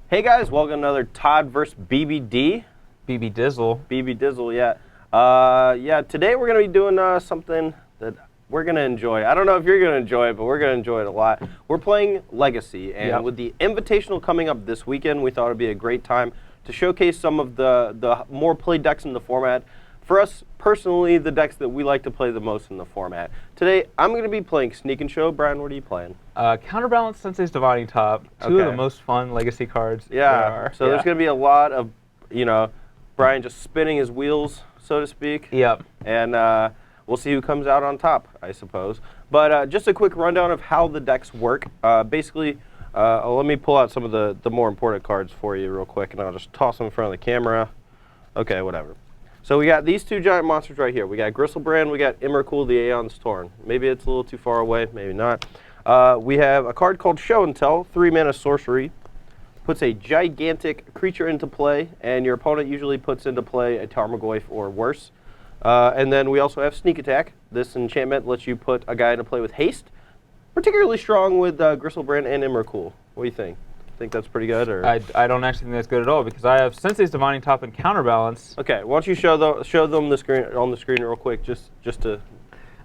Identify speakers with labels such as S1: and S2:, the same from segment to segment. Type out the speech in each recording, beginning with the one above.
S1: Hey guys, welcome to another Todd versus BBD.
S2: BB Dizzle.
S1: BB Dizzle, yeah. Today we're going to be doing something that we're going to enjoy. I don't know if you're going to enjoy it, but we're going to enjoy it a lot. We're playing Legacy, and with the Invitational coming up this weekend, we thought it would be a great time to showcase some of the more played decks in the format. For us, personally, the decks that we like to play the most in the format. Today, I'm going to be playing Sneak and Show. Brian, what are you playing?
S2: Counterbalance Sensei's Dividing Top. Two of the most fun Legacy cards there are.
S1: So there's going to be a lot of, Brian just spinning his wheels, so to speak.
S2: Yep.
S1: And we'll see who comes out on top, I suppose. But just a quick rundown of how the decks work. Basically, let me pull out some of the more important cards for you real quick, and I'll just toss them in front of the camera. Okay, whatever. So we got these two giant monsters right here. We got Gristlebrand, we got Emrakul, the Aeon's Torn. Maybe it's a little too far away, maybe not. We have a card called Show and Tell, 3-mana sorcery. Puts a gigantic creature into play, and your opponent usually puts into play a Tarmogoyf or worse. And then we also have Sneak Attack. This enchantment lets you put a guy into play with haste. Particularly strong with Gristlebrand and Emrakul. What do you think? Think that's pretty good? Or
S2: I don't actually think that's good at all because I have Sensei's Divining Top and Counterbalance.
S1: Okay, why don't you show them the screen on the screen real quick, just to.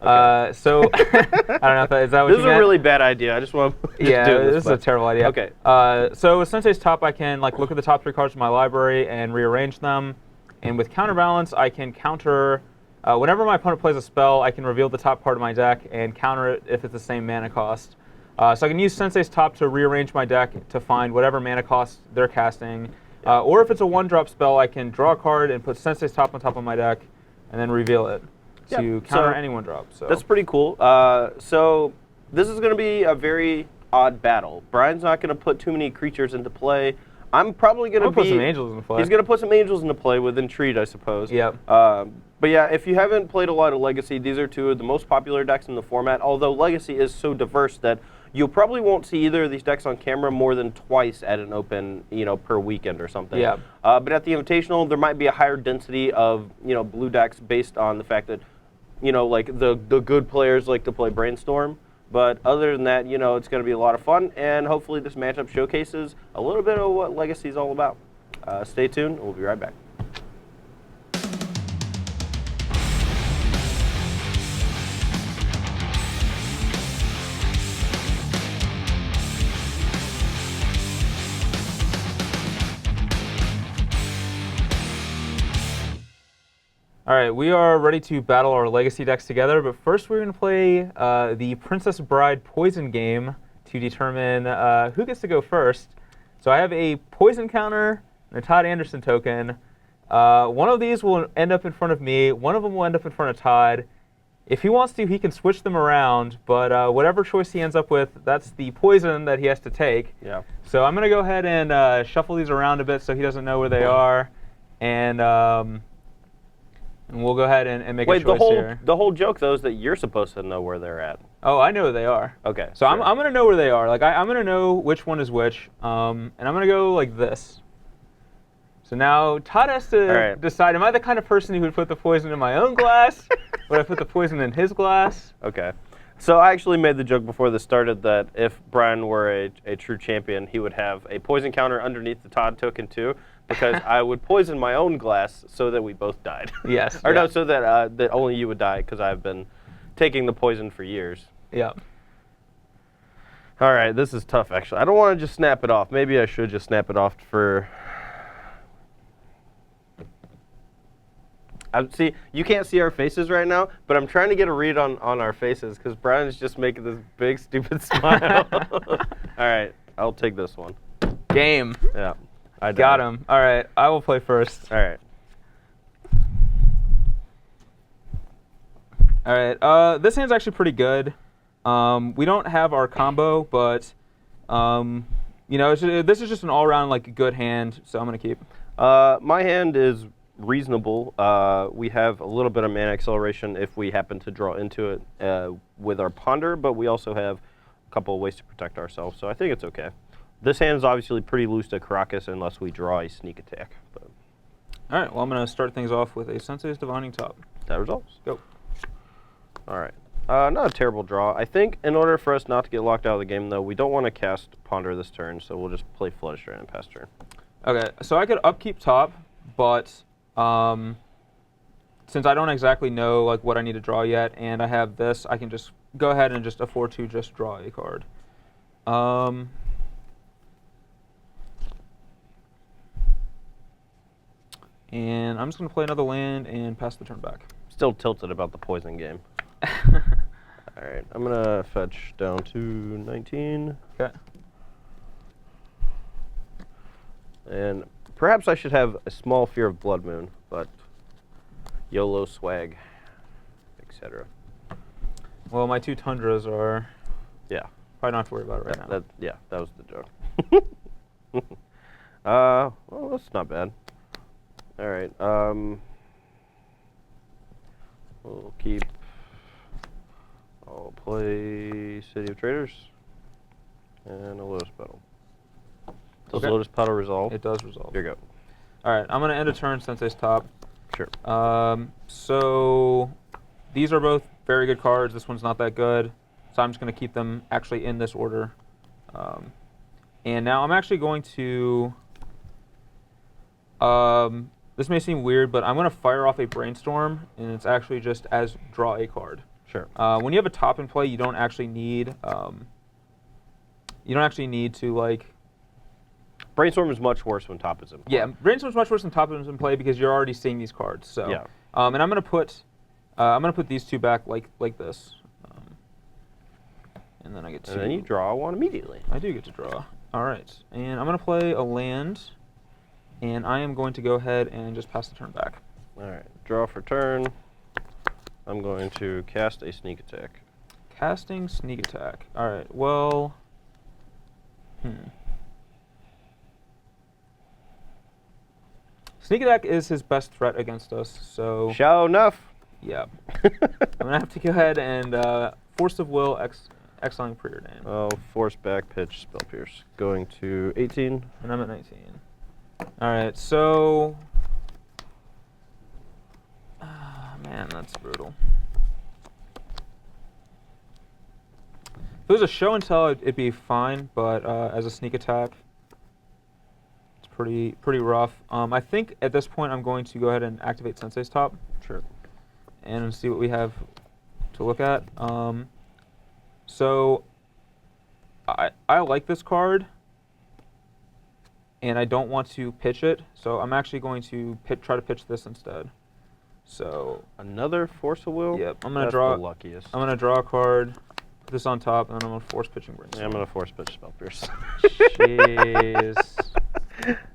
S2: Okay. So I don't know if that is that what
S1: this
S2: you
S1: is
S2: meant?
S1: a really bad idea. I just want to.
S2: This is a terrible idea.
S1: Okay.
S2: So with Sensei's Top, I can look at the top 3 cards of my library and rearrange them, and with Counterbalance, I can counter. Whenever my opponent plays a spell, I can reveal the top part of my deck and counter it if it's the same mana cost. So I can use Sensei's Top to rearrange my deck to find whatever mana cost they're casting. Or if it's a 1-drop spell, I can draw a card and put Sensei's Top on top of my deck and then reveal it to counter any 1-drop. So
S1: that's pretty cool. So this is going to be a very odd battle. Brian's not going to put too many creatures into play. I'm probably going to
S2: put some angels into play.
S1: He's going to put some angels into play with Entreat, I suppose.
S2: Yep.
S1: But yeah, if you haven't played a lot of Legacy, these are 2 of the most popular decks in the format, although Legacy is so diverse that you probably won't see either of these decks on camera more than twice at an open, per weekend or something.
S2: Yeah.
S1: But at the Invitational, there might be a higher density of, blue decks based on the fact that, like the good players like to play Brainstorm. But other than that, it's going to be a lot of fun, and hopefully this matchup showcases a little bit of what Legacy is all about. Stay tuned. We'll be right back.
S2: All right, we are ready to battle our Legacy decks together, but first we're going to play the Princess Bride Poison game to determine who gets to go first. So I have a Poison counter and a Todd Anderson token. One of these will end up in front of me. One of them will end up in front of Todd. If he wants to, he can switch them around, but whatever choice he ends up with, that's the poison that he has to take.
S1: Yeah.
S2: So I'm going to go ahead and shuffle these around a bit so he doesn't know where they are. And we'll go ahead and make a choice here.
S1: The whole joke, though, is that you're supposed to know where they're at.
S2: Oh, I know where they are.
S1: Okay.
S2: So sure. I'm going to know where they are. I'm going to know which one is which. And I'm going to go like this. So now Todd has to decide, am I the kind of person who would put the poison in my own glass? Would I put the poison in his glass?
S1: Okay. So I actually made the joke before this started that if Brian were a true champion, he would have a poison counter underneath the Todd token, too. Because I would poison my own glass so that we both died.
S2: Yes.
S1: Or no, so that that only you would die because I've been taking the poison for years.
S2: Yeah.
S1: All right, this is tough, actually. I don't want to just snap it off. Maybe I should just snap it off for... See, you can't see our faces right now, but I'm trying to get a read on our faces because Brian's just making this big, stupid smile. All right, I'll take this one.
S2: Game.
S1: Yeah. I
S2: got him. All right, I will play first.
S1: All right.
S2: All right. This hand's actually pretty good. We don't have our combo, but this is just an all-around good hand, so I'm gonna keep.
S1: My hand is reasonable. We have a little bit of mana acceleration if we happen to draw into it with our ponder, but we also have a couple of ways to protect ourselves, so I think it's okay. This hand is obviously pretty loose to Caracas unless we draw a Sneak Attack. But.
S2: All right, well, I'm going to start things off with a Sensei's Divining Top.
S1: That resolves.
S2: Go.
S1: All right. Not a terrible draw. I think in order for us not to get locked out of the game, though, we don't want to cast Ponder this turn, so we'll just play Flood Strand and pass turn.
S2: Okay, so I could upkeep top, but since I don't exactly know like what I need to draw yet, and I have this, I can just go ahead and just afford to just draw a card. And I'm just going to play another land and pass the turn back.
S1: Still tilted about the poison game. All right, I'm going to fetch down to 19.
S2: Okay.
S1: And perhaps I should have a small fear of Blood Moon, but YOLO swag, etc.
S2: Well, my 2 Tundras are...
S1: Yeah.
S2: Probably not have to worry about it right now.
S1: Yeah, that was the joke. Well, that's not bad. All right. We'll keep. I'll play City of Traders and a Lotus Petal. Does Lotus Petal resolve?
S2: It does resolve.
S1: Here you go.
S2: All right, I'm going to end a turn Sensei's top.
S1: Sure.
S2: So these are both very good cards. This one's not that good. So I'm just going to keep them actually in this order. And now I'm actually going to... this may seem weird, but I'm going to fire off a Brainstorm, and it's actually just as draw a card.
S1: Sure.
S2: When you have a top in play, you don't actually need to like...
S1: Brainstorm is much worse when top is in play.
S2: Yeah, Brainstorm's much worse than top is in play because you're already seeing these cards. So
S1: yeah.
S2: And I'm going to put these two back like this. And then I get to...
S1: And then you draw one immediately.
S2: I do get to draw. All right. And I'm going to play a land. And I am going to go ahead and just pass the turn back.
S1: All right. Draw for turn. I'm going to cast a Sneak Attack.
S2: Casting Sneak Attack. All right. Well... Sneak Attack is his best threat against us, so...
S1: Sure enough.
S2: Yeah. I'm going to have to go ahead and Force of Will, exiling preordain.
S1: Oh, Force Back, Pitch, Spell Pierce. Going to 18.
S2: And I'm at 19. All right, so... man, that's brutal. If it was a show and tell, it'd be fine, but as a sneak attack, it's pretty rough. I think at this point I'm going to go ahead and activate Sensei's top.
S1: Sure.
S2: And see what we have to look at. So I like this card, and I don't want to pitch it, so I'm actually going to try to pitch this instead. So
S1: another Force of Will?
S2: Yep, I'm gonna draw.
S1: The luckiest.
S2: I'm gonna draw a card, put this on top, and then I'm gonna force pitching Brainstorm.
S1: Yeah, I'm gonna force pitch Spell Pierce.
S2: Jeez.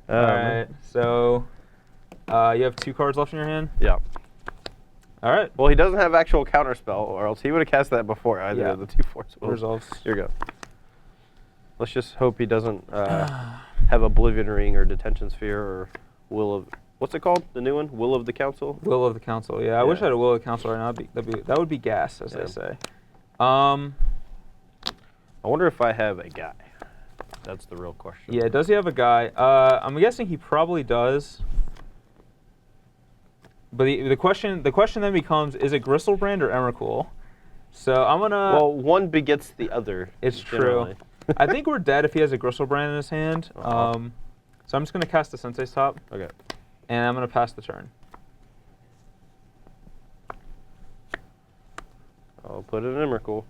S2: All right, so you have 2 cards left in your hand.
S1: Yeah.
S2: All right.
S1: Well, he doesn't have actual counterspell, or else he would have cast that before either of the 2 Force of Wills.
S2: Resolves.
S1: Here you go. Let's just hope he doesn't have Oblivion Ring or Detention Sphere or Will of... What's it called? The new one? Will of the Council?
S2: Will of the Council. Yeah, I wish I had a Will of the Council right now. That would be gas, as they say. I
S1: wonder if I have a guy. That's the real question.
S2: Yeah, does he have a guy? I'm guessing he probably does. But the question then becomes: is it Gristlebrand or Emrakul? So I'm gonna.
S1: Well, one begets the other.
S2: It's
S1: generally.
S2: true. I think we're dead if he has a Gristlebrand in his hand. So I'm just gonna cast the Sensei's top.
S1: Okay.
S2: And I'm gonna pass the turn.
S1: I'll put it in Emrakul.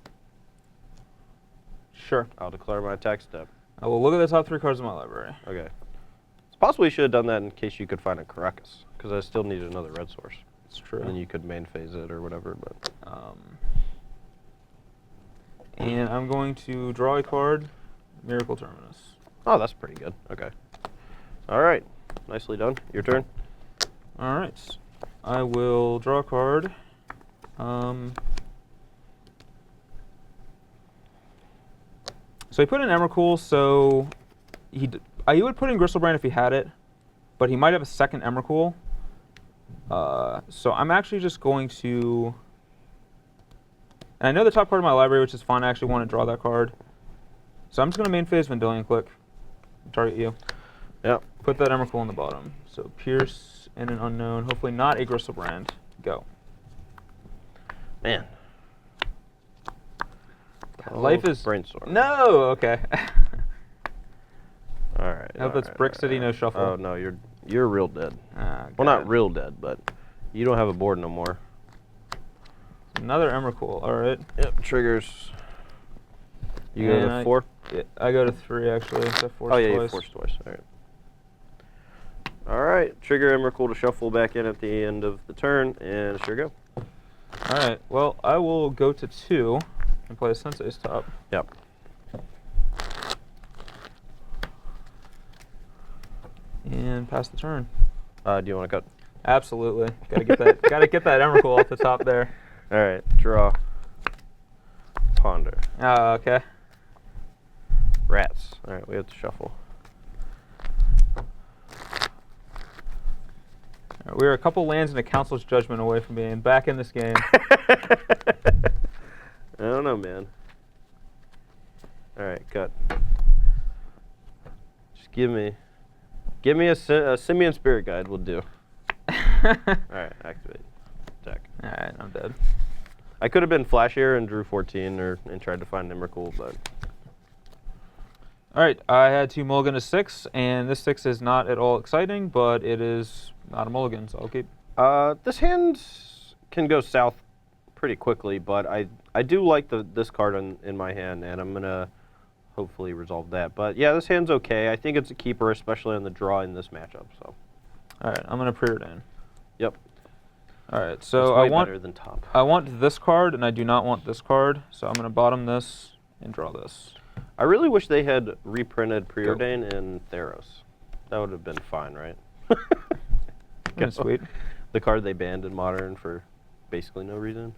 S2: Sure.
S1: I'll declare my attack step.
S2: I will look at the top 3 cards in my library.
S1: Okay. It's possible you should have done that in case you could find a Caracas, because I still needed another red source.
S2: It's true.
S1: And then you could main phase it or whatever, but...
S2: and I'm going to draw a card, Miracle Terminus.
S1: Oh, that's pretty good. Okay. All right. Nicely done. Your turn.
S2: All right. I will draw a card. So he put in Emrakul, so he would put in Gristlebrand if he had it, but he might have a second Emrakul. So I'm actually just going to... And I know the top card of my library, which is fine. I actually want to draw that card. So I'm just going to main phase Vendilion Click. Target you.
S1: Yep.
S2: Put that Emrakul on the bottom. So Pierce and an unknown. Hopefully not a Gristlebrand. Go.
S1: Man.
S2: Life is
S1: Brainstorm.
S2: No. Okay.
S1: All right.
S2: I hope it's Brick City, no shuffle.
S1: Oh no, you're real dead.
S2: Well,
S1: not real dead, but you don't have a board no more.
S2: Another Emrakul. All right.
S1: Yep. Triggers. You go to 4.
S2: Yeah, I go to 3 actually. So force
S1: Oh yeah,
S2: twice.
S1: you force twice. All right. All right. Trigger Emrakul to shuffle back in at the end of the turn, and sure go.
S2: All right. Well, I will go to 2 and play a Sensei's top.
S1: Yep.
S2: And pass the turn.
S1: Do you want to cut?
S2: Absolutely. Gotta get that. Gotta get that Emrakul off the top there.
S1: All right. Draw. Ponder.
S2: Oh, okay.
S1: Rats. All right. We have to shuffle.
S2: All right, we are a couple lands and a council's judgment away from being back in this game.
S1: I don't know, man. All right. Cut. Just give me a Simian Spirit Guide. Will do. All right. Activate. Attack.
S2: All right, I'm dead.
S1: I could have been flashier and drew 14 and tried to find Emrakul, but...
S2: All right, I had to mulligan to 6, and this 6 is not at all exciting, but it is not a mulligan, so I'll keep.
S1: This hand can go south pretty quickly, but I do like this card in my hand, and I'm going to hopefully resolve that. But yeah, this hand's okay. I think it's a keeper, especially on the draw in this matchup. So.
S2: All right, I'm going to preordain.
S1: Yep.
S2: All right, so
S1: I want better than top.
S2: I want this card, and I do not want this card, so I'm going to bottom this and draw this.
S1: I really wish they had reprinted Preordain in Theros. That would have been fine, right?
S2: That's sweet.
S1: The card they banned in Modern for basically no reason.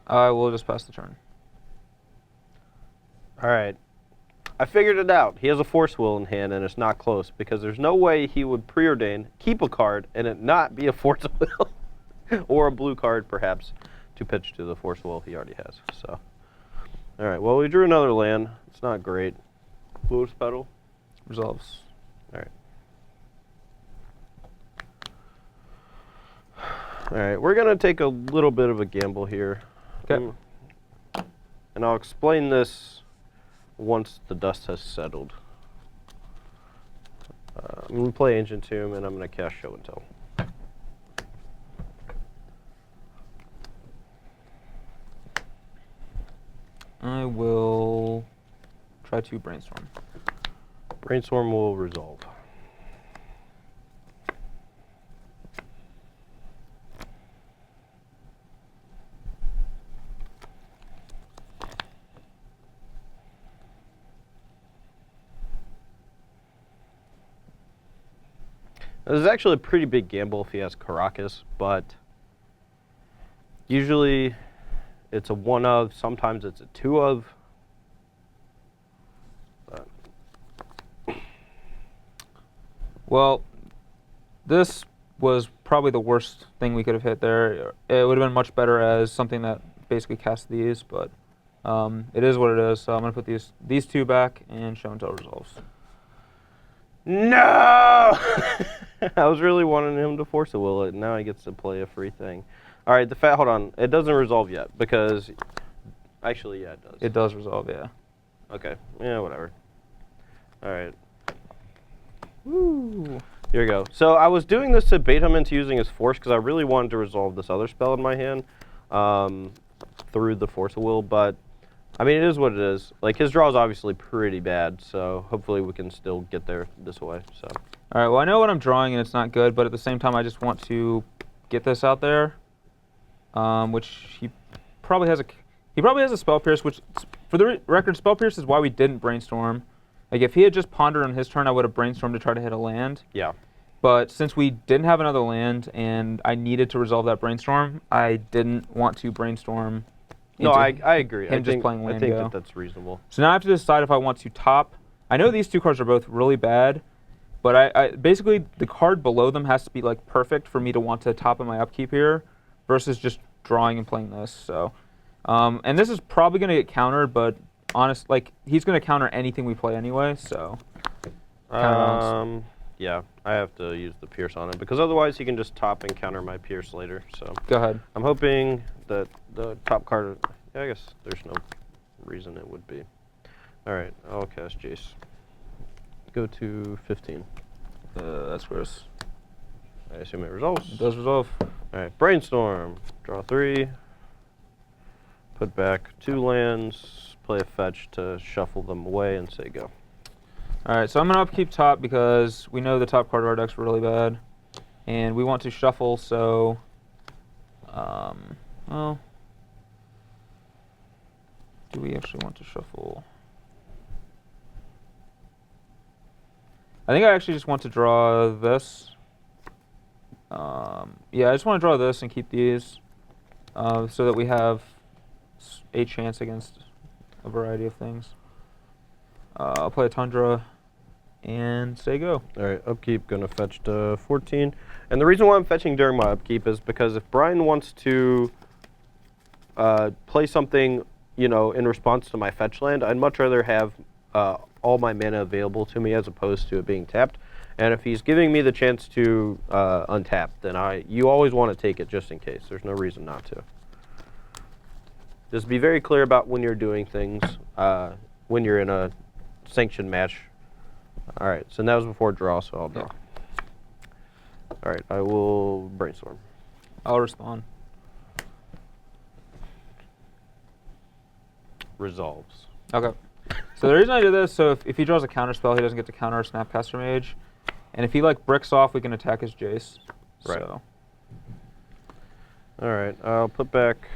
S2: I will just pass the turn.
S1: All right. I figured it out. He has a Force Will in hand, and it's not close, because there's no way he would preordain, keep a card, and it not be a Force Will. Or a blue card, perhaps, to pitch to the Force Will he already has. So, all right. Well, we drew another land. It's not great. Lotus Petal.
S2: Resolves.
S1: All right. All right. We're going to take a little bit of a gamble here.
S2: Okay.
S1: And I'll explain this once the dust has settled. I'm going to play Ancient Tomb, and I'm going to cast Show and Tell.
S2: I will try to brainstorm.
S1: Brainstorm will resolve. This is actually a pretty big gamble if he has Caracas, but usually it's a 1 of, sometimes it's a 2 of.
S2: Well, this was probably the worst thing we could have hit there. It would have been much better as something that basically casts these, but it is what it is. So I'm going to put these 2 back and Show and Tell resolves.
S1: No! I was really wanting him to Force a Will it, and now he gets to play a free thing. All right, hold on. It doesn't resolve yet, because... Actually, yeah, it does.
S2: It does resolve, yeah.
S1: Okay. Yeah, whatever. All right.
S2: Woo.
S1: Here we go. So I was doing this to bait him into using his Force, because I really wanted to resolve this other spell in my hand through the Force of Will, but... I mean, it is what it is. Like, his draw is obviously pretty bad, so hopefully we can still get there this way. So.
S2: All right, well, I know what I'm drawing, and it's not good, but at the same time, I just want to get this out there, which he probably has a Spell Pierce, which, for the record, Spell Pierce is why we didn't brainstorm. Like, if he had just pondered on his turn, I would have brainstormed to try to hit a land.
S1: Yeah.
S2: But since we didn't have another land, and I needed to resolve that brainstorm, I didn't want to brainstorm.
S1: No, I agree.
S2: I think
S1: that's reasonable.
S2: So now I have to decide if I want to top. I know these 2 cards are both really bad, but I basically the card below them has to be like perfect for me to want to top in my upkeep here, versus just drawing and playing this. So, and this is probably going to get countered, but he's going to counter anything we play anyway. So,
S1: Yeah, I have to use the Pierce on it because otherwise he can just top and counter my Pierce later. So
S2: Go ahead.
S1: I'm hoping that the top card. Yeah, I guess there's no reason it would be. All right, I'll cast Jace. Go to 15.
S2: That's gross.
S1: I assume it resolves.
S2: It does resolve.
S1: All right, Brainstorm. Draw 3. Put back 2 lands. Play a fetch to shuffle them away and say go.
S2: All right, so I'm going to upkeep top because we know the top card of our deck's really bad. And we want to shuffle, so... well... Do we actually want to shuffle? I think I actually just want to draw this. Yeah, I just want to draw this and keep these so that we have a chance against a variety of things. I'll play a Tundra and say go.
S1: All right, upkeep, gonna fetch to 14. And the reason why I'm fetching during my upkeep is because if Brian wants to play something, you know, in response to my fetch land, I'd much rather have all my mana available to me as opposed to it being tapped. And if he's giving me the chance to untap, then you always want to take it just in case. There's no reason not to. Just be very clear about when you're doing things, when you're in a sanctioned match. All right, so that was before draw, so I'll draw. All right, I will Brainstorm.
S2: I'll respond.
S1: Resolves.
S2: Okay. So the reason I do this, so if he draws a counter spell, he doesn't get to counter Snapcaster Mage. And if he like bricks off, we can attack his Jace.
S1: Right.
S2: So.
S1: All right, I'll put back.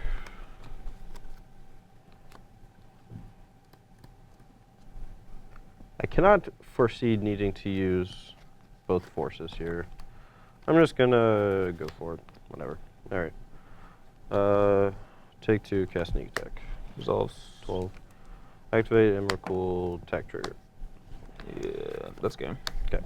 S1: I cannot foresee needing to use both forces here. I'm just gonna go for it. Whatever. All right. Take 2, cast sneak attack.
S2: Resolves.
S1: 12. Activate Emrakul, attack trigger.
S2: Yeah, that's game.
S1: Okay.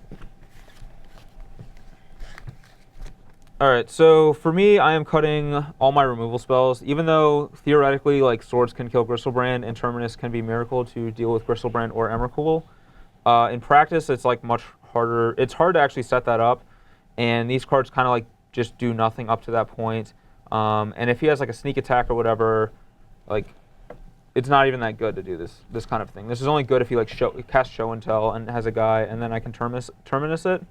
S2: Alright, so for me, I am cutting all my removal spells, even though theoretically, like, Swords can kill Gristlebrand and Terminus can be Miracle to deal with Gristlebrand or Emrakul. In practice, it's like much harder. It's hard to actually set that up, and these cards kind of like just do nothing up to that point. And if he has like a sneak attack or whatever, like, it's not even that good to do this kind of thing. This is only good if he like casts Show and Tell and has a guy, and then I can Terminus it.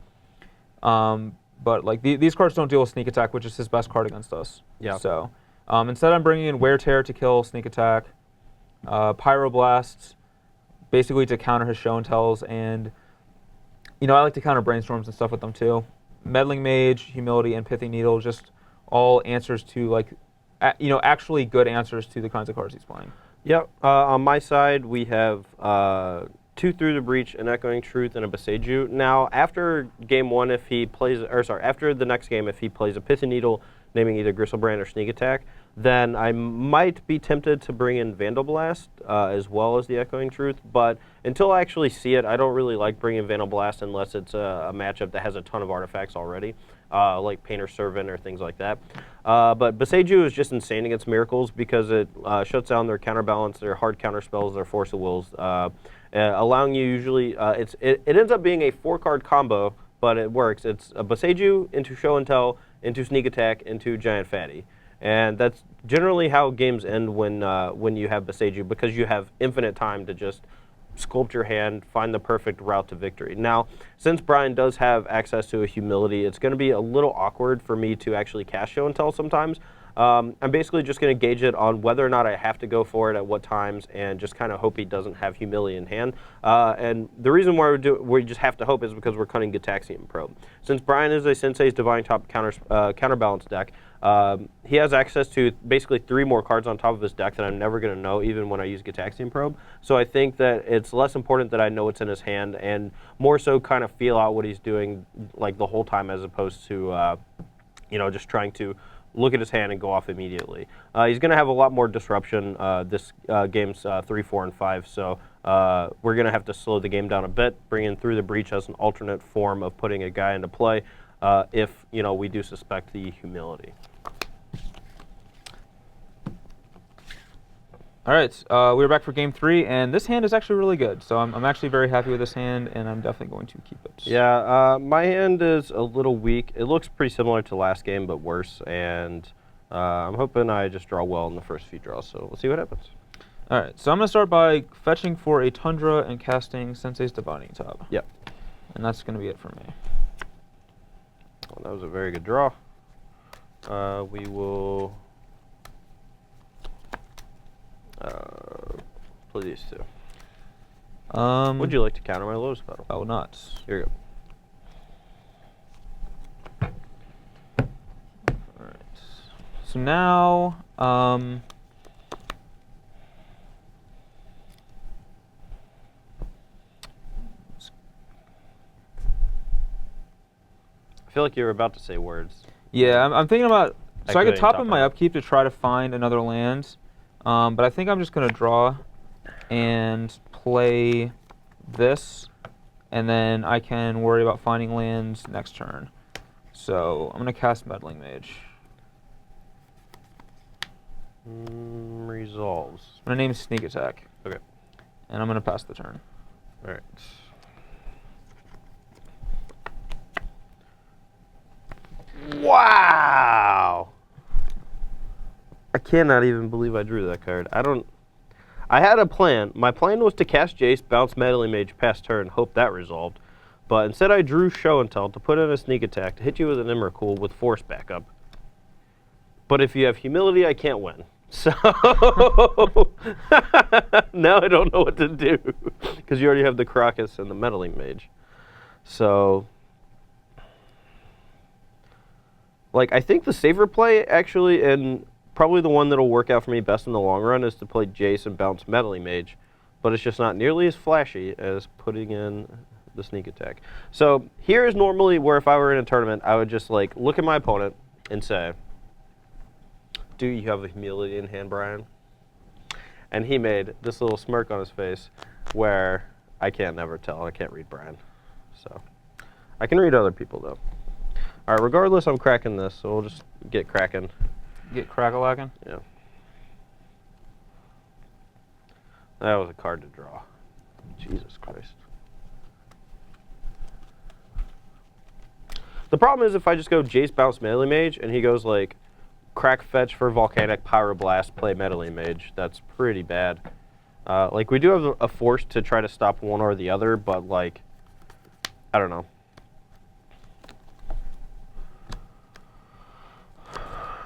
S2: But like these cards don't deal with sneak attack, which is his best card against us.
S1: Yeah.
S2: So instead, I'm bringing in Wear Tear to kill sneak attack, Pyroblast, basically to counter his Show and Tells, and you know I like to counter Brainstorms and stuff with them too. Meddling Mage, Humility, and Pithy Needle, just all answers to like, actually good answers to the kinds of cards he's playing.
S1: Yep. On my side, we have 2 Through the Breach, an Echoing Truth, and a Beseiju. Now, after game 1, if he plays, after the next game, if he plays a Pithy Needle, naming either Gristlebrand or Sneak Attack, then I might be tempted to bring in Vandal Blast as well as the Echoing Truth. But until I actually see it, I don't really like bringing Vandal Blast unless it's a matchup that has a ton of artifacts already, like Painter Servant or things like that. But Beseiju is just insane against Miracles because it shuts down their counterbalance, their hard counter spells, their Force of Wills, allowing you usually, it ends up being a 4-card combo, but it works. It's a Beseiju into Show and Tell, into Sneak Attack, into Giant Fatty. And that's generally how games end when you have Beseiju, because you have infinite time to just sculpt your hand, find the perfect route to victory. Now, since Brian does have access to a Humility, it's going to be a little awkward for me to actually cast Show and Tell sometimes. I'm basically just going to gauge it on whether or not I have to go for it at what times, and just kind of hope he doesn't have Humility in hand. And the reason why we just have to hope is because we're cutting Gitaxian Probe. Since Brian is a Sensei's Divine Top counterbalance deck, he has access to basically 3 more cards on top of his deck that I'm never going to know even when I use Gitaxian Probe. So I think that it's less important that I know what's in his hand, and more so kind of feel out what he's doing like the whole time, as opposed to just trying to look at his hand and go off immediately. He's going to have a lot more disruption this games 3, 4, and 5, so we're going to have to slow the game down a bit, bring in Through the Breach as an alternate form of putting a guy into play if we do suspect the Humility.
S2: All right, we're back for game 3, and this hand is actually really good. So I'm actually very happy with this hand, and I'm definitely going to keep it.
S1: Yeah, my hand is a little weak. It looks pretty similar to last game, but worse. And I'm hoping I just draw well in the first few draws. So we'll see what happens.
S2: All right, so I'm going to start by fetching for a Tundra and casting Sensei's Divining Top.
S1: Yep.
S2: And that's going to be it for me.
S1: Well, that was a very good draw. We will play these two. Would you like to counter my Lotus Petal?
S2: Oh, nuts.
S1: Here you go.
S2: All right. So now,
S1: I feel like you were about to say words.
S2: yeah, I'm thinking about. So I could top up my
S1: it.
S2: upkeep to try to find another land, but I think I'm just going to draw and play this, and then I can worry about finding lands next turn. So I'm going to cast Meddling Mage.
S1: Resolves.
S2: I'm going to name Sneak Attack.
S1: Okay.
S2: And I'm going to pass the turn.
S1: All right. Wow! I cannot even believe I drew that card. I had a plan. My plan was to cast Jace, bounce Meddling Mage past turn, hope that resolved. But instead I drew Show and Tell to put in a Sneak Attack to hit you with an Emrakul with Force backup. But if you have Humility, I can't win. So now I don't know what to do because you already have the Crocus and the Meddling Mage. So, like, I think the safer play actually, and probably the one that'll work out for me best in the long run, is to play Jace and bounce Meddling Mage. But it's just not nearly as flashy as putting in the Sneak Attack. So here is normally where if I were in a tournament, I would just like look at my opponent and say, do you have a Humility in hand, Brian? And he made this little smirk on his face where I can't never tell. I can't read Brian. So I can read other people, though. All right, regardless, I'm cracking this, so we'll just get cracking.
S2: Get crack-a-lackin'?
S1: Yeah. That was a card to draw. Jesus Christ. The problem is if I just go Jace, bounce Meddling Mage, and he goes like, crack fetch for Volcanic, Pyroblast, play Meddling Mage. That's pretty bad. Like, we do have a force to try to stop one or the other, but, like, I don't know.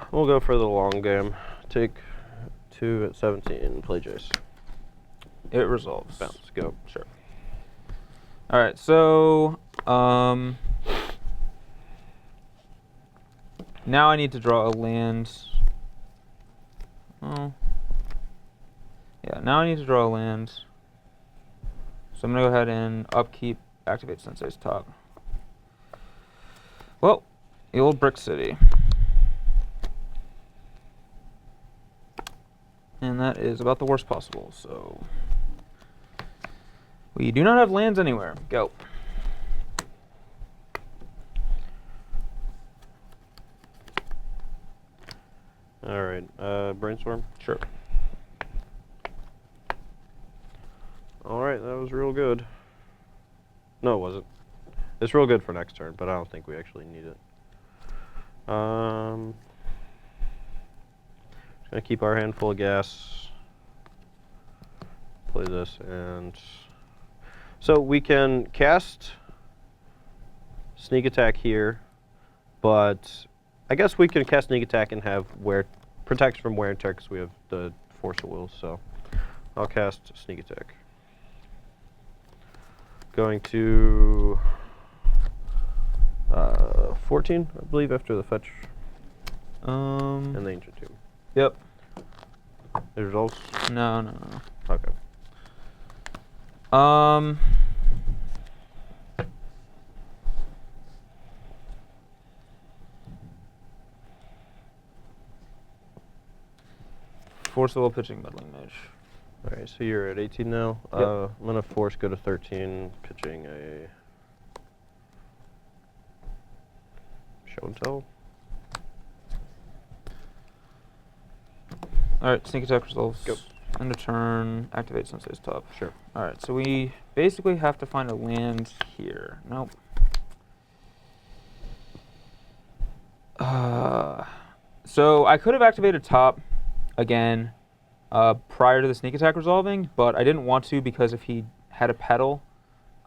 S1: We'll go for the long game. Take 2 at 17 and play Jace.
S2: It resolves.
S1: Bounce. Go.
S2: Sure. All right, so now I need to draw a land. Oh. Yeah, now I need to draw a land. So I'm going to go ahead and upkeep, activate Sensei's Top. Well, the old Brick City. And that is about the worst possible, so we do not have lands anywhere. Go.
S1: All right, Brainstorm?
S2: Sure.
S1: All right, that was real good. No, it wasn't. It's real good for next turn, but I don't think we actually need it. Just gonna keep our hand full of gas. Play this, and so we can cast Sneak Attack here, but I guess we can cast Sneak Attack and have protect from wear and tear because we have the Force of Will. So I'll cast Sneak Attack. Going to 14, I believe, after the fetch and the Ancient Tomb.
S2: Yep.
S1: The results?
S2: No.
S1: Okay.
S2: Force of Will pitching Meddling Mage.
S1: All right, so you're at 18 now.
S2: Yep.
S1: I'm gonna force go to 13, pitching a Show and Tell.
S2: All right, Sneak Attack resolves.
S1: Go.
S2: End of turn, activate Sensei's top.
S1: Sure.
S2: Alright, so we basically have to find a land here. Nope. So I could have activated top again prior to the sneak attack resolving, but I didn't want to because if he had a pedal,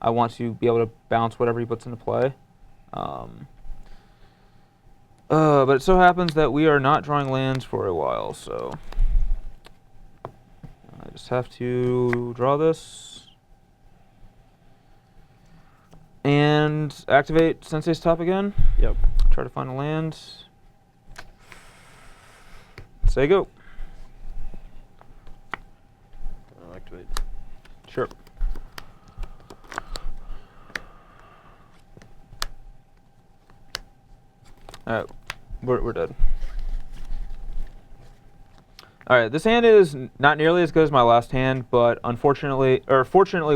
S2: I want to be able to bounce whatever he puts into play. But it so happens that we are not drawing lands for a while, so I just have to draw this and activate Sensei's top again.
S1: Yep.
S2: Try to find a land. Say go.
S1: I'll activate.
S2: Sure. Alright, we're dead. Alright, this hand is not nearly as good as my last hand, but fortunately,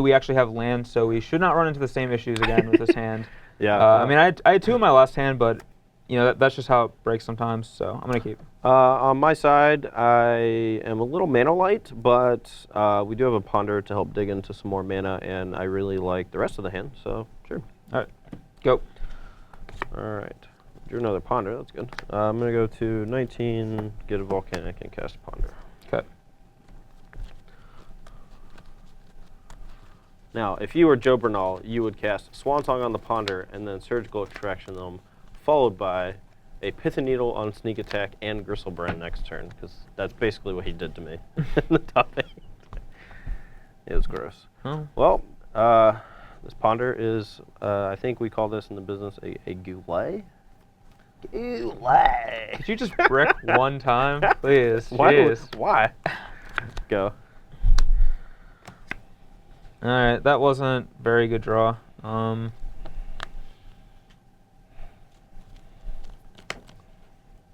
S2: we actually have land, so we should not run into the same issues again with this hand.
S1: Yeah.
S2: I mean, I had 2 in my last hand, but you know that's just how it breaks sometimes. So I'm gonna keep.
S1: On my side, I am a little mana light, but we do have a ponder to help dig into some more mana, and I really like the rest of the hand. So sure.
S2: All right, go.
S1: All right. Drew another ponder. That's good. I'm gonna go to 19, get a volcanic, and cast ponder.
S2: Okay.
S1: Now, if you were Joe Bernal, you would cast Swan Song on the ponder, and then surgical extraction them, followed by a Pith and Needle on sneak attack and Gristlebrand next turn, because that's basically what he did to me in the top 8. It was gross.
S2: Oh.
S1: Well, this ponder is, I think we call this in the business a goulet. Goulet.
S2: Could you just brick one time, please?
S1: Why? Go.
S2: All right, that wasn't very good draw.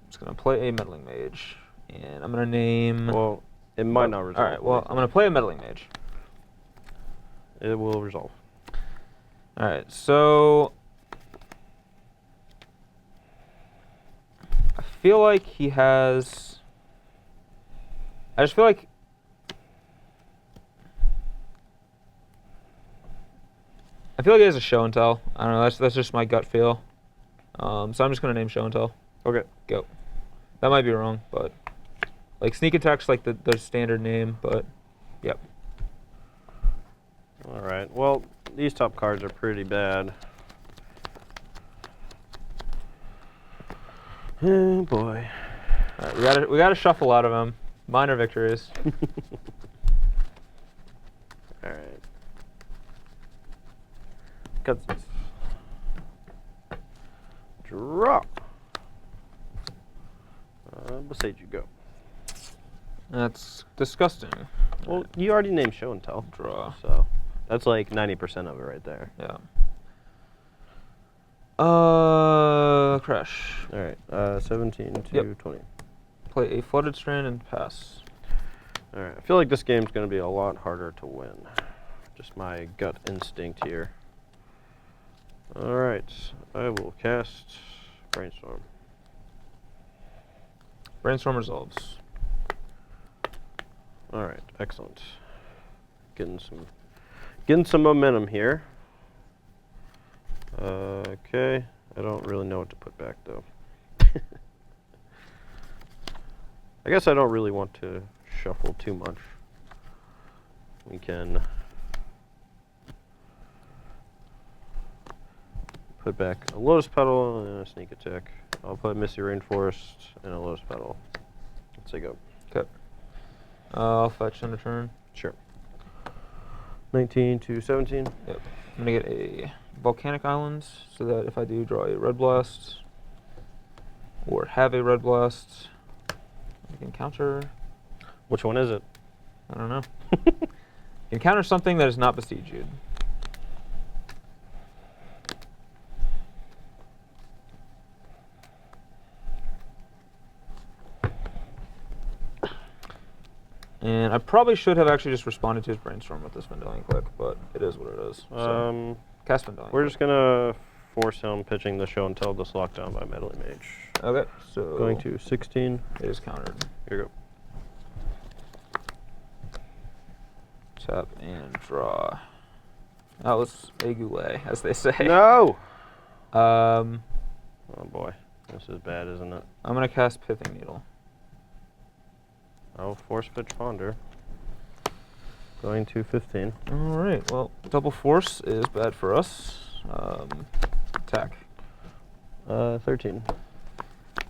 S2: Just gonna play a meddling mage, and I'm gonna name.
S1: Well, it might not resolve.
S2: All right. Well, I'm gonna play a meddling mage.
S1: It will resolve.
S2: All right. So I feel like he has. I just feel like. I feel like he has a show and tell. I don't know. That's just my gut feel. So I'm just gonna name show and tell.
S1: Okay.
S2: Go. That might be wrong, but like sneak attack's like the standard name, but yep.
S1: All right. Well, these top cards are pretty bad. Oh boy.
S2: All right, we gotta shuffle out of them. Minor victories.
S1: All right. Cut this. Draw. Beside you go.
S2: That's disgusting.
S1: Well, you already named show and tell.
S2: Draw.
S1: So that's like 90% of it right there.
S2: Yeah. Crash.
S1: All right. 17 to
S2: Yep.
S1: 20.
S2: Play a flooded strand and pass.
S1: All right. I feel like this game's going to be a lot harder to win. Just my gut instinct here. All right. I will cast Brainstorm.
S2: Brainstorm resolves.
S1: All right. Excellent. Getting some momentum here. Okay. I don't really know what to put back though. I guess I don't really want to shuffle too much. We can put back a Lotus Petal and a Sneak Attack. I'll put Misty Rainforest and a Lotus Petal. Let's say go.
S2: Okay. I'll fetch end of turn.
S1: Sure. 19 to 17.
S2: Yep. I'm gonna get a Volcanic Island so that if I do draw a Red Blast or have a Red Blast, I can counter.
S1: Which one is it?
S2: I don't know. You can counter something that is not Besieged. And I probably should have actually just responded to his Brainstorm with this Vendilion Click, but it is what it is. So, cast Vendilion
S1: We're
S2: Click.
S1: just gonna force him pitching the show until this lockdown by Meddling Mage.
S2: Okay, so
S1: Going to 16.
S2: it is countered.
S1: Here you
S2: Tap and draw. That was a goulet, as they say.
S1: No!
S2: Um,
S1: Oh boy, this is bad, isn't it?
S2: I'm gonna cast Pithing Needle.
S1: Oh, Force Pitch Ponder. Going to 15.
S2: All right. Well, double force is bad for us. Attack.
S1: 13.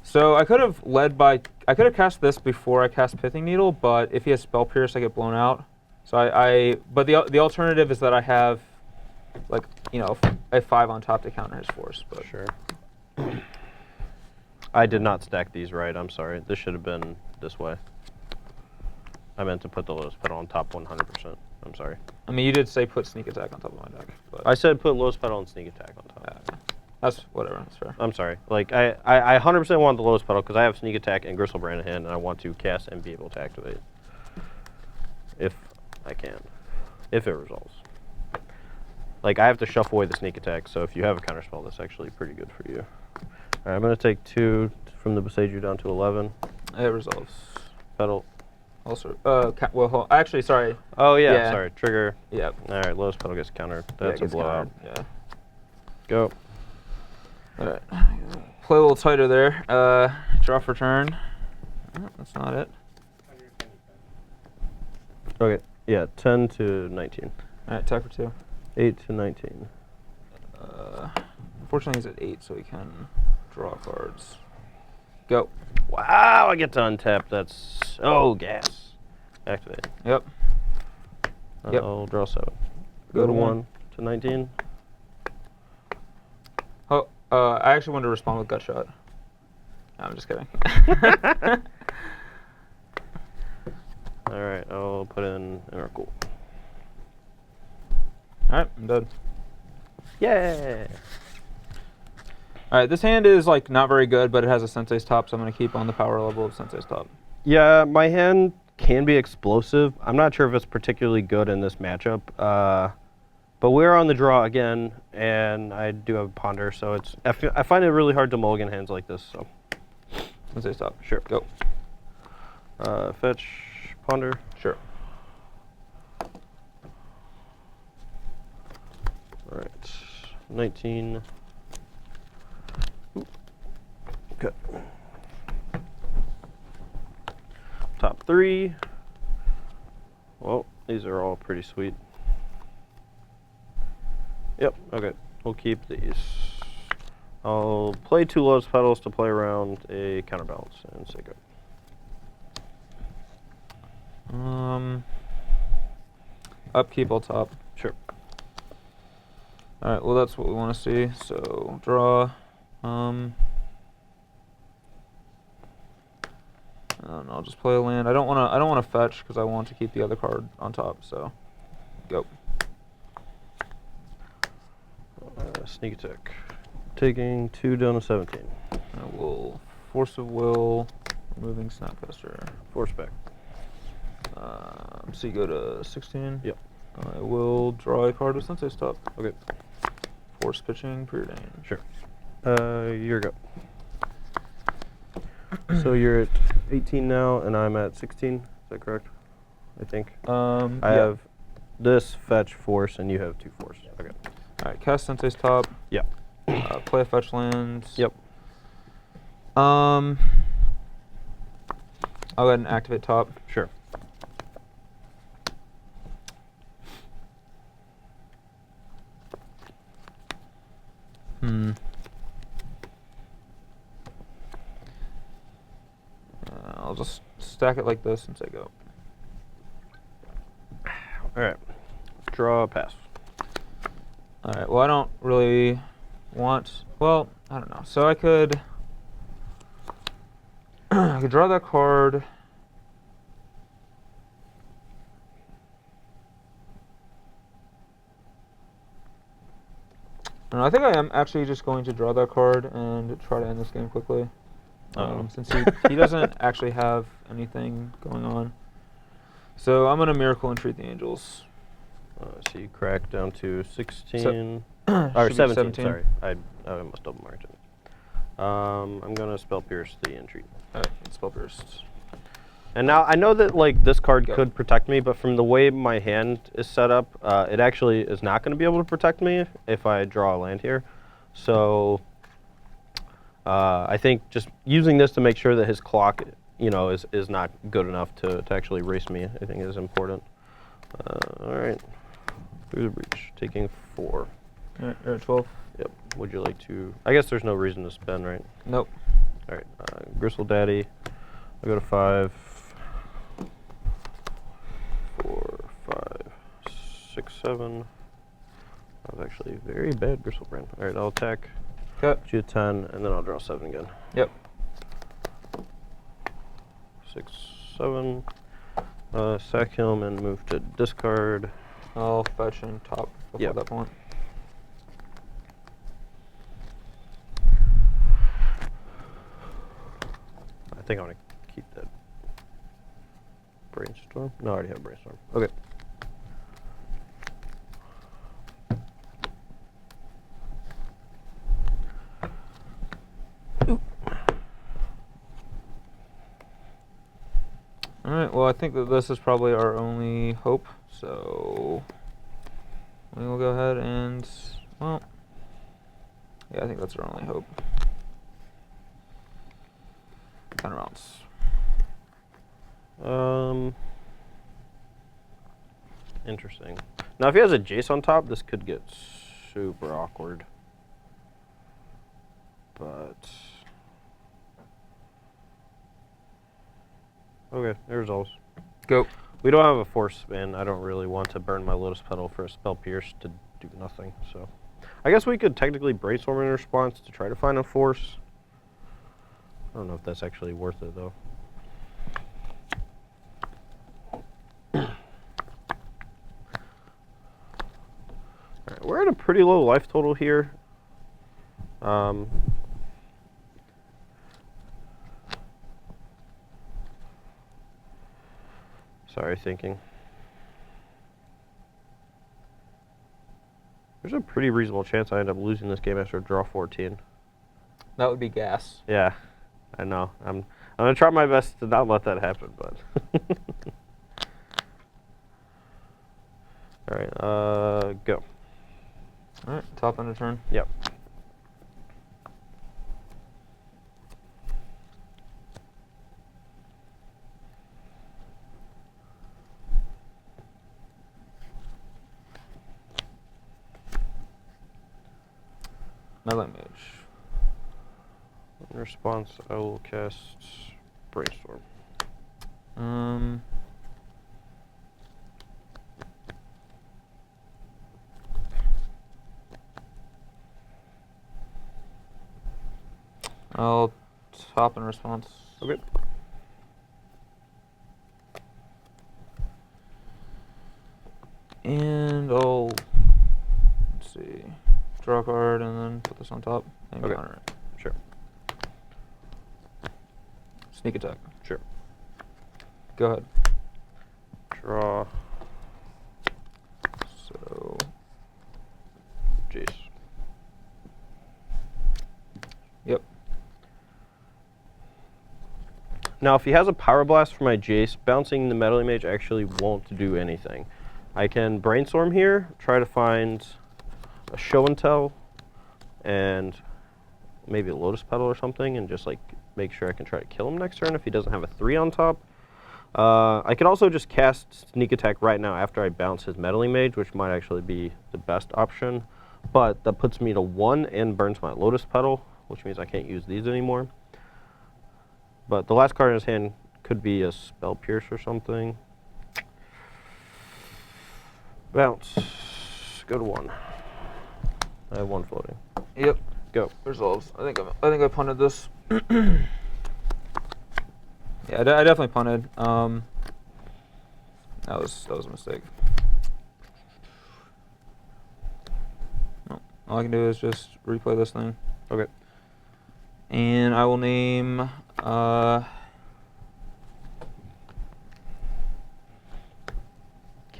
S2: So I could have I could have cast this before I cast Pithing Needle, but if he has Spell Pierce, I get blown out. So but the alternative is that I have, like, a 5 on top to counter his force. But
S1: Sure. I did not stack these right. I'm sorry. This should have been this way. I meant to put the Lotus Petal on top 100%. I'm sorry.
S2: I mean, you did say put Sneak Attack on top of my deck. But
S1: I said put Lotus Petal and Sneak Attack on top.
S2: yeah, that's whatever. That's fair.
S1: I'm sorry. Like, I 100% want the Lotus Petal because I have Sneak Attack and Gristlebrand in hand, and I want to cast and be able to activate. If I can. If it resolves. Like, I have to shuffle away the Sneak Attack, so if you have a counterspell, that's actually pretty good for you. All right, I'm going to take 2 from the Besage You down to 11.
S2: It resolves.
S1: Petal.
S2: Also, well, actually, sorry.
S1: Oh, yeah, sorry. Trigger.
S2: Yep.
S1: All right, Lotus Petal gets countered.
S2: Yeah,
S1: That's a
S2: gets
S1: blowout.
S2: countered. Yeah.
S1: Go.
S2: All right. Play a little tighter there. Draw for turn. Oh, that's not it.
S1: Okay, yeah, 10 to 19.
S2: All right, attack for 2.
S1: 8 to 19.
S2: Unfortunately, he's at 8, so he can draw cards. Go.
S1: Wow, I get to untap. That's so gas. Activate.
S2: Yep. Yep.
S1: I'll draw 7.
S2: Go to
S1: 1 to 19.
S2: Oh, I actually wanted to respond with Gut Shot. No, I'm just kidding.
S1: All right, I'll put in Oracle.
S2: All right, I'm done.
S1: Yeah.
S2: All right, this hand is like not very good, but it has a Sensei's Top, so I'm going to keep on the power level of Sensei's Top.
S1: Yeah, my hand can be explosive. I'm not sure if it's particularly good in this matchup. But we're on the draw again, and I do have a Ponder, so I find it really hard to mulligan hands like this. So
S2: Sensei's Top.
S1: Sure.
S2: Go.
S1: Fetch, Ponder.
S2: Sure.
S1: All right, 19. Oop. Good. Top 3. Well, these are all pretty sweet. Yep, okay. We'll keep these. I'll play 2 Lotus Petals to play around a counterbalance and say go.
S2: Upkeep, I'll top.
S1: Sure.
S2: All right, well, that's what we want to see. So, draw. I don't know, I'll just play a land. I don't want to fetch because I want to keep the other card on top. So, go.
S1: Sneak attack. Taking 2 down to 17.
S2: I will Force of Will, removing Snapcaster.
S1: Force back.
S2: So you go to 16.
S1: Yep.
S2: I will draw a card with Sensei's Top.
S1: Okay.
S2: Force pitching, preordain.
S1: Sure. Your go. So you're at 18 now, and I'm at 16. Is that correct? I think. I have this fetch force, and you have 2 force. Okay.
S2: All right, cast Sensei's Top.
S1: Yep.
S2: Play a fetch land.
S1: Yep.
S2: I'll go ahead and activate top.
S1: Sure.
S2: I'll just stack it like this and say go.
S1: All right. Draw, pass.
S2: All right, well, I don't really want, well, I don't know. So I could draw that card. I think I am actually just going to draw that card and try to end this game quickly. Since he doesn't actually have anything going on. So I'm going to Miracle Entreat the Angels.
S1: So you crack down to 16.
S2: Or
S1: 17, sorry. I almost double marked it. I'm going to Spell Pierce the Entreat.
S2: Alright, Spell Pierced.
S1: And now I know that like this card
S2: Go.
S1: could protect me, but from the way my hand is set up, it actually is not going to be able to protect me if I draw a land here. So I think just using this to make sure that his clock, is not good enough to actually race me, I think is important. All right, through the breach, taking 4.
S2: All right, you're at 12.
S1: Yep. Would you like to? I guess there's no reason to spend, right?
S2: Nope.
S1: All right, Gristle Daddy. I'll go to 5, 4, 5, 6, 7. That was actually very bad, Gristlebrand. All right, I'll attack.
S2: Okay.
S1: Shoot 10, and then I'll draw 7 again.
S2: Yep.
S1: 6, 7. Sack him and move to discard.
S2: I'll fetch and top before
S1: Yep.
S2: that point.
S1: I think I want to keep that brainstorm. No, I already have brainstorm. Okay.
S2: All right. Well, I think that this is probably our only hope. So we will go ahead and, well, yeah, I think that's our only hope. Counterbalance.
S1: Interesting. Now, if he has a Jace on top, this could get super awkward. But okay, it resolves.
S2: Go.
S1: We don't have a force, and I don't really want to burn my Lotus Petal for a Spell Pierce to do nothing. So, I guess we could technically brainstorm in response to try to find a force. I don't know if that's actually worth it though. Alright, we're at a pretty low life total here. Sorry, thinking. There's a pretty reasonable chance I end up losing this game after draw 14.
S2: That would be gas.
S1: Yeah, I know. I'm gonna try my best to not let that happen, but. All right, go.
S2: All right, top end of turn.
S1: Yep.
S2: Melee Mage.
S1: In response, I will cast Brainstorm.
S2: I'll top in response.
S1: Okay.
S2: And I'll, let's see, draw a card and then put this on top and
S1: Okay.
S2: counter it.
S1: Sure.
S2: Sneak attack.
S1: Sure.
S2: Go ahead.
S1: Draw.
S2: So,
S1: Jace.
S2: yep.
S1: Now, if he has a Power Blast for my Jace, bouncing the Metal Mage actually won't do anything. I can Brainstorm here, try to find a Show and Tell, and maybe a Lotus Petal or something, and just like make sure I can try to kill him next turn if he doesn't have a 3 on top. I could also just cast Sneak Attack right now after I bounce his Meddling Mage, which might actually be the best option. But that puts me to 1 and burns my Lotus Petal, which means I can't use these anymore. But the last card in his hand could be a Spell Pierce or something. Bounce. Go to 1. I have 1 floating.
S2: Yep.
S1: Go.
S2: Resolves. I think I punted this. Yeah, I definitely punted. That was a mistake. No, all I can do is just replay this thing.
S1: Okay.
S2: And I will name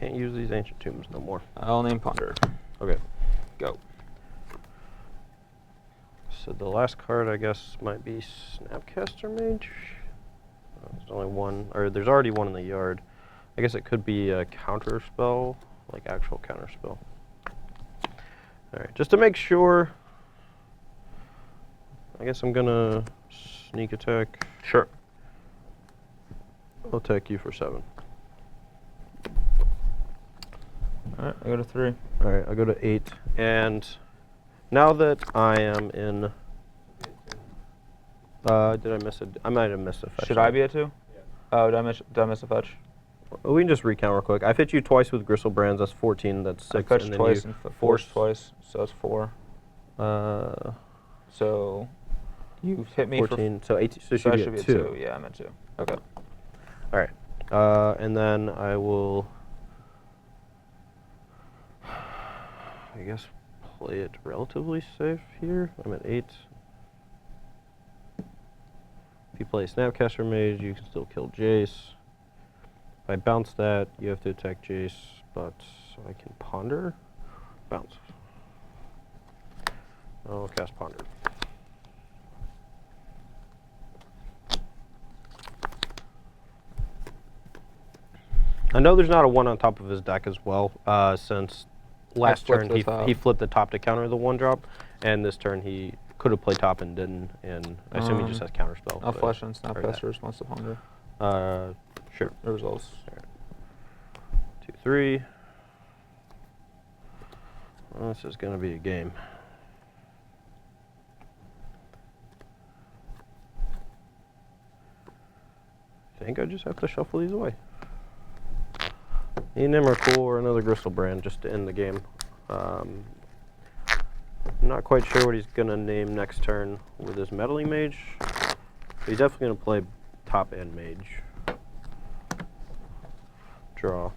S1: Can't use these Ancient Tombs no more.
S2: I'll name Ponder.
S1: Okay.
S2: Go.
S1: So the last card, I guess, might be Snapcaster Mage. There's only one, or there's already one in the yard. I guess it could be a counter spell, like actual counter spell. All right, just to make sure, I guess I'm gonna sneak attack.
S2: Sure.
S1: I'll attack you for 7.
S2: All right, I go to 3.
S1: All right, I'll go to 8. And now that I am in, did I miss it? I might have missed a fetch.
S2: Should I be at 2? Yeah. Oh, did I miss a fetch?
S1: Well, we can just recount real quick. I've hit you twice with Gristle Brands. That's 14. That's 6.
S2: I fetched
S1: and then
S2: twice
S1: you
S2: and forced twice, so that's 4.
S1: Uh,
S2: So you hit me
S1: 14. So 18. So,
S2: so I
S1: should
S2: should
S1: be
S2: be
S1: at
S2: at
S1: 2.
S2: 2. Yeah, I'm at 2. Okay.
S1: All right. And then I will, I guess, play it relatively safe here. I'm at 8. If you play Snapcaster Mage, you can still kill Jace. If I bounce that, you have to attack Jace, but I can Ponder. Bounce. I'll cast Ponder. I know there's not a 1 on top of his deck as well, since last turn he flipped the top to counter the 1-drop, and this turn he could have played top and didn't, and I assume he just has counterspell.
S2: I'll flash in Snapcaster response to Ponder.
S1: Sure.
S2: The results.
S1: Right. 2, 3. Well, this is going to be a game. I think I just have to shuffle these away. Need an Emrakul or another Gristle Brand just to end the game. I'm not quite sure what he's going to name next turn with his Meddling Mage. But he's definitely going to play top and Mage. Draw.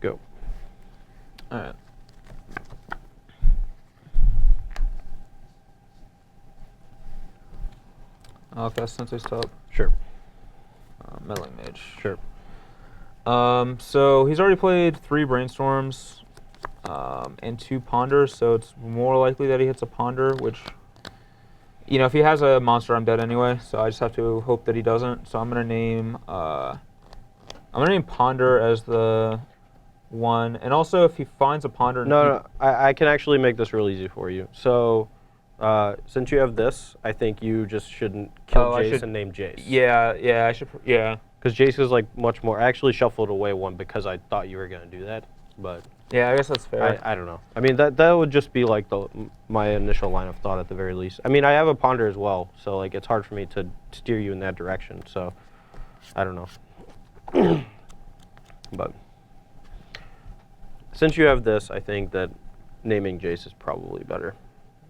S1: Go.
S2: All right. I'll cast Sensei's Top.
S1: Sure.
S2: Meddling Mage.
S1: Sure.
S2: So he's already played 3 Brainstorms and 2 Ponders, so it's more likely that he hits a Ponder, which, you know, if he has a monster, I'm dead anyway, so I just have to hope that he doesn't. So I'm going to name Ponder as the 1, and also if he finds a Ponder...
S1: No, I can actually make this real easy for you. So... since you have this, I think you just shouldn't kill Jace and name Jace.
S2: Yeah, I should. Yeah.
S1: Because Jace is like much more. I actually shuffled away 1 because I thought you were gonna do that, but
S2: yeah, I guess that's fair.
S1: I don't know. I mean that would just be like my initial line of thought at the very least. I mean I have a Ponder as well, so like it's hard for me to steer you in that direction. So I don't know. But since you have this, I think that naming Jace is probably better.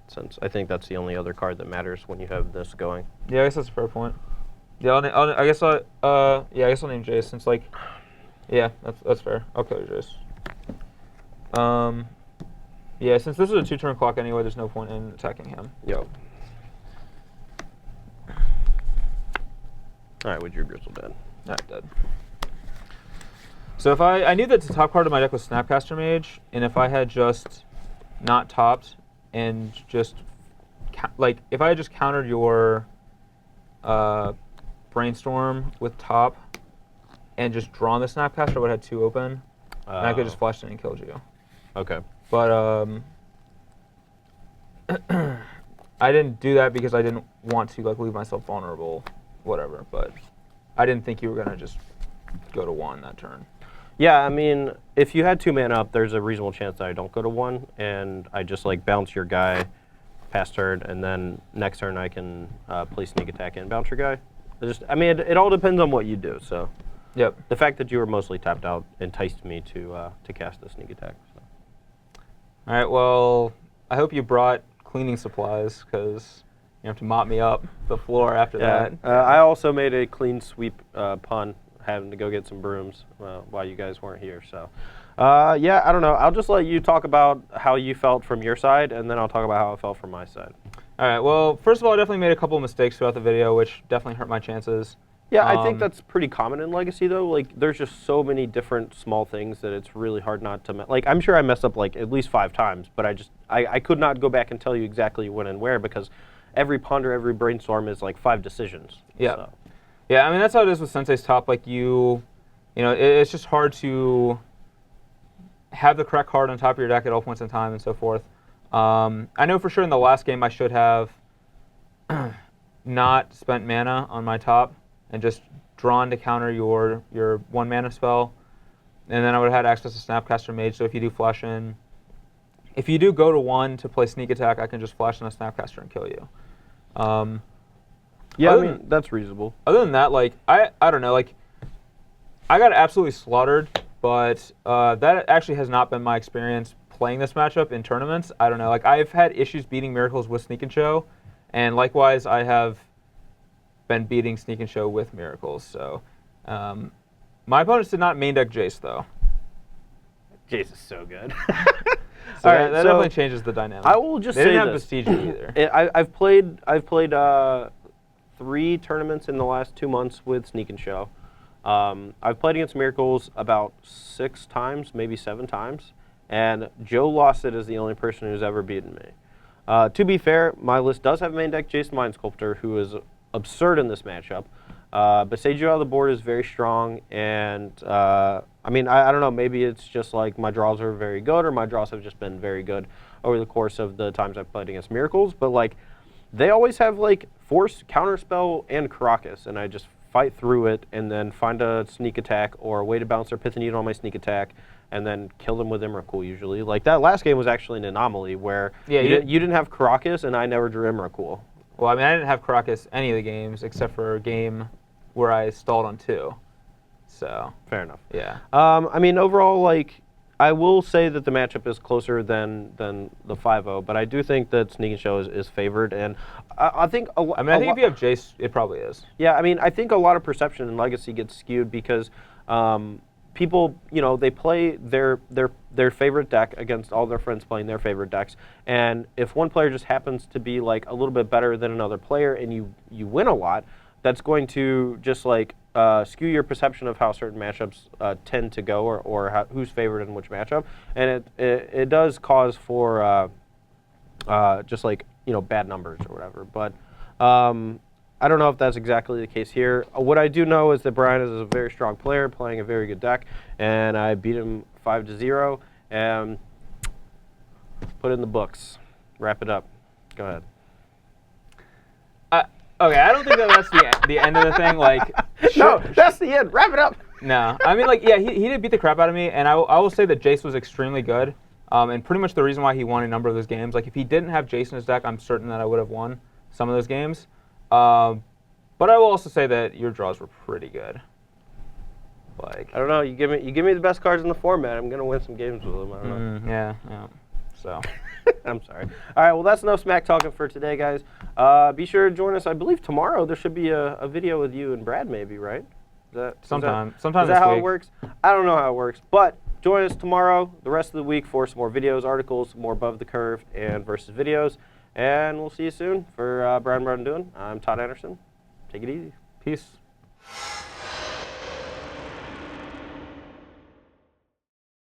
S1: Since I think that's the only other card that matters when you have this going.
S2: Yeah, I guess that's a fair point. Yeah, I guess I'll name Jace since like, yeah, that's fair. I'll kill Jace. Yeah, since this is a 2-turn clock anyway, there's no point in attacking him.
S1: Yep. All right, with your Gristle dead.
S2: All right, dead. So if I knew that the top card of my deck was Snapcaster Mage, and if I had just not topped and just like if I had just countered your Brainstorm with top and just drawn the Snapcaster, I would have had 2 open, and I could just flashed in and killed you.
S1: Okay.
S2: But I didn't do that because I didn't want to like leave myself vulnerable, whatever. But I didn't think you were gonna just go to 1 that turn.
S1: Yeah, I mean, if you had 2 mana up, there's a reasonable chance that I don't go to 1, and I just like bounce your guy past turn, and then next turn I can play sneak attack and bounce your guy. I mean, it all depends on what you do. So,
S2: yep.
S1: The fact that you were mostly tapped out enticed me to cast the sneak attack. So.
S2: All right. Well, I hope you brought cleaning supplies because you have to mop me up the floor after that.
S1: I also made a clean sweep pun, having to go get some brooms while you guys weren't here. So, yeah, I don't know. I'll just let you talk about how you felt from your side, and then I'll talk about how it felt from my side.
S2: All right. Well, first of all, I definitely made a couple of mistakes throughout the video, which definitely hurt my chances.
S1: Yeah, I think that's pretty common in Legacy, though. Like, there's just so many different small things that it's really hard not to like. I'm sure I messed up like at least 5 times, but I could not go back and tell you exactly when and where because every ponder, every brainstorm is like 5 decisions.
S2: Yeah,
S1: so.
S2: yeah. I mean, that's how it is with Sensei's Top. Like it's just hard to have the correct card on top of your deck at all points in time and so forth. I know for sure in the last game I should have not spent mana on my top and just drawn to counter your 1 mana spell, and then I would have had access to Snapcaster Mage. So if you do flash in, if you do go to 1 to play sneak attack, I can just flash in a Snapcaster and kill you.
S1: Yeah, I mean that's reasonable.
S2: Other than that, like I don't know, like I got absolutely slaughtered, but that actually has not been my experience playing this matchup in tournaments. I don't know, like I've had issues beating Miracles with Sneak and Show, and likewise I have been beating Sneak and Show with Miracles. So my opponents did not main deck Jace though.
S1: Jace is so good.
S2: So that definitely changes the dynamic.
S1: I will just
S2: they
S1: say
S2: didn't have
S1: this.
S2: Vestige either.
S1: I've played 3 tournaments in the last 2 months with Sneak and Show. I've played against Miracles about 6 times, maybe 7 times, and Joe Lawson is the only person who's ever beaten me. To be fair, my list does have main deck Jason Mind Sculptor, who is absurd in this matchup. But Seiju out of the board is very strong, and I mean, I don't know, maybe it's just like my draws are very good, or my draws have just been very good over the course of the times I've played against Miracles, but like, they always have like Force, Counterspell, and Caracas, and I just fight through it, and then find a sneak attack, or a way to bounce their Pithing Needle on my sneak attack, and then kill them with Emrakul usually. Like, that last game was actually an anomaly, where you didn't have Caracas, and I never drew Emrakul.
S2: Well, I mean, I didn't have Caracas any of the games, except for a game where I stalled on 2. So
S1: fair enough.
S2: Yeah.
S1: I mean, overall, like, I will say that the matchup is closer than the 5-0, but I do think that Sneak and Show is favored, and I think
S2: I think if you have Jace, it probably is.
S1: Yeah, I mean, I think a lot of perception in Legacy gets skewed because people, they play their favorite deck against all their friends playing their favorite decks, and if one player just happens to be like a little bit better than another player, and you win a lot, that's going to just like skew your perception of how certain matchups tend to go, or who's favored in which matchup, and it does cause for just like bad numbers or whatever. But I don't know if that's exactly the case here. What I do know is that Brian is a very strong player playing a very good deck, and I beat him 5-0 and put it in the books. Wrap it up. Go ahead.
S2: Okay, I don't think that's the end of the thing. Like,
S1: no, that's the end. Wrap it up.
S2: No, I mean, like, yeah, he did beat the crap out of me, and I will say that Jace was extremely good, and pretty much the reason why he won a number of those games. Like, if he didn't have Jace in his deck, I'm certain that I would have won some of those games. But I will also say that your draws were pretty good. Like,
S1: I don't know. You give me the best cards in the format, I'm gonna win some games with them. I don't know.
S2: Yeah. So.
S1: I'm sorry. All right, well, that's enough smack talking for today, guys. Be sure to join us. I believe tomorrow there should be a video with you and Brad, maybe, right?
S2: Sometime
S1: is that
S2: this
S1: how
S2: week.
S1: it works? I don't know how it works, but join us tomorrow, the rest of the week, for some more videos, articles, more above the curve, and versus videos. And we'll see you soon. For Braun-Duin, I'm Todd Anderson. Take it easy.
S2: Peace.